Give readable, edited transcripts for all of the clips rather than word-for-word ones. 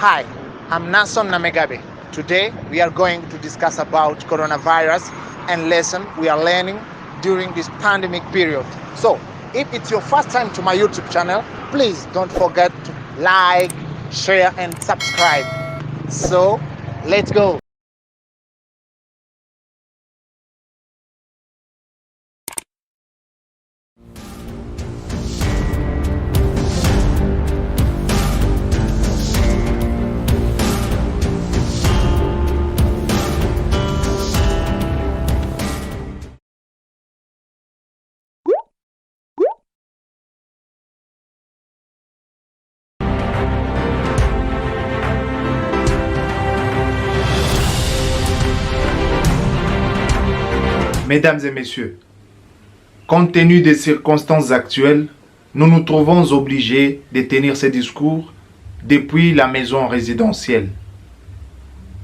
Hi, I'm Nason Namegabe. Today we are going to discuss about coronavirus and lesson we are learning during this pandemic period. So, if it's your first time to my YouTube channel, please don't forget to like, share and subscribe. So, let's go. Mesdames et messieurs, compte tenu des circonstances actuelles, nous nous trouvons obligés de tenir ces discours depuis la maison résidentielle,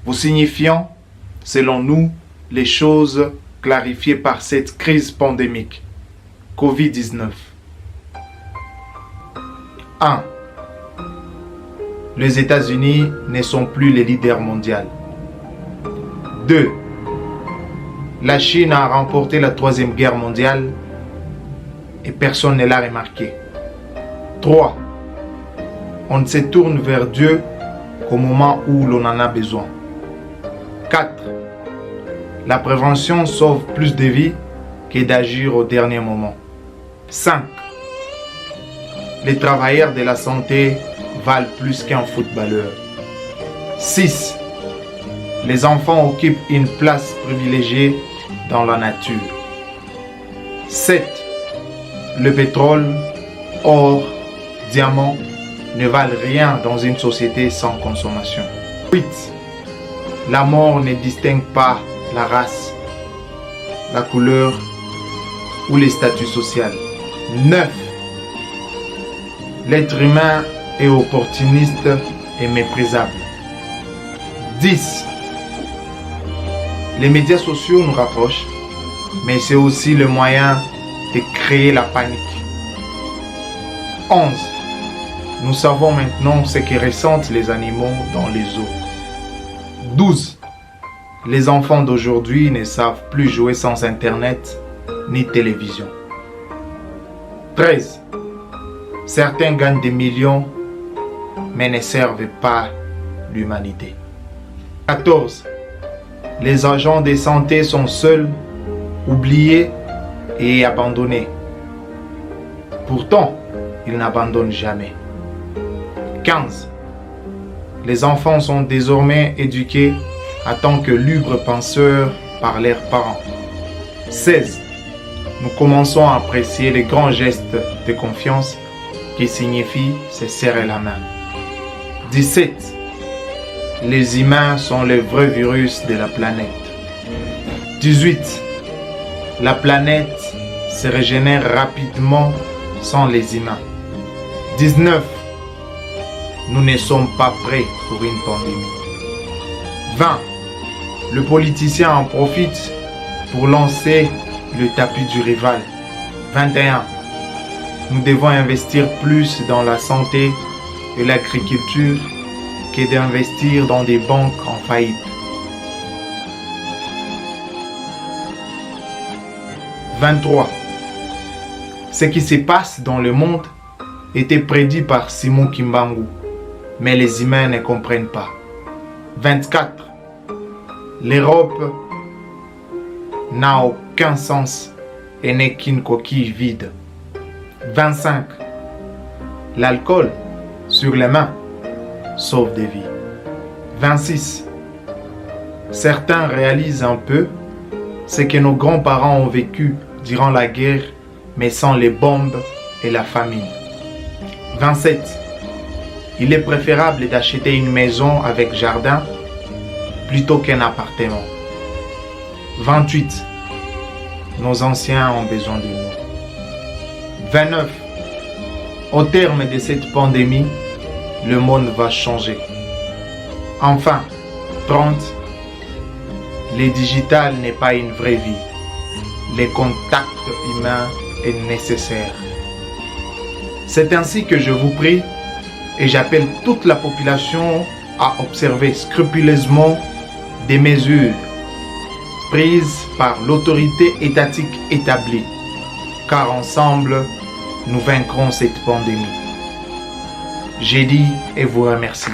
vous signifiant, selon nous, les choses clarifiées par cette crise pandémique, Covid-19. 1. Les États-Unis ne sont plus les leaders mondiaux. 2. La Chine a remporté la Troisième Guerre mondiale et personne ne l'a remarqué. 3. On ne se tourne vers Dieu qu'au moment où l'on en a besoin. 4. La prévention sauve plus de vies que d'agir au dernier moment. 5. Les travailleurs de la santé valent plus qu'un footballeur. 6. Les enfants occupent une place privilégiée dans la nature. 7. Le pétrole, or, diamant ne valent rien dans une société sans consommation. 8. La mort ne distingue pas la race, la couleur ou les statuts sociaux. 9. L'être humain est opportuniste et méprisable. 10. Les médias sociaux nous rapprochent, mais c'est aussi le moyen de créer la panique. 11. Nous savons maintenant ce que ressentent les animaux dans les eaux. 12. Les enfants d'aujourd'hui ne savent plus jouer sans Internet ni télévision. 13. Certains gagnent des millions, mais ne servent pas l'humanité. 14. Les agents de santé sont seuls, oubliés et abandonnés. Pourtant, ils n'abandonnent jamais. 15. Les enfants sont désormais éduqués en tant que libres penseurs par leurs parents. 16. Nous commençons à apprécier les grands gestes de confiance qui signifient se serrer la main. 17. Les humains sont les vrais virus de la planète. 18. La planète se régénère rapidement sans les humains. 19. Nous ne sommes pas prêts pour une pandémie. 20. Le politicien en profite pour lancer le tapis du rival. 21. Nous devons investir plus dans la santé et l'agriculture que d'investir dans des banques en faillite. 23. Ce qui se passe dans le monde était prédit par Simon Kimbangu, mais les humains ne comprennent pas. 24. L'Europe n'a aucun sens et n'est qu'une coquille vide. 25. L'alcool sur les mains sauve des vies. 26. Certains réalisent un peu ce que nos grands-parents ont vécu durant la guerre, mais sans les bombes et la famine. 27. Il est préférable d'acheter une maison avec jardin plutôt qu'un appartement. 28. Nos anciens ont besoin de nous. 29. Au terme de cette pandémie, le monde va changer. Enfin, 30. Le digital n'est pas une vraie vie. Le contact humain est nécessaire. C'est ainsi que je vous prie et j'appelle toute la population à observer scrupuleusement des mesures prises par l'autorité étatique établie, car ensemble, nous vaincrons cette pandémie. J'ai dit et vous remercie.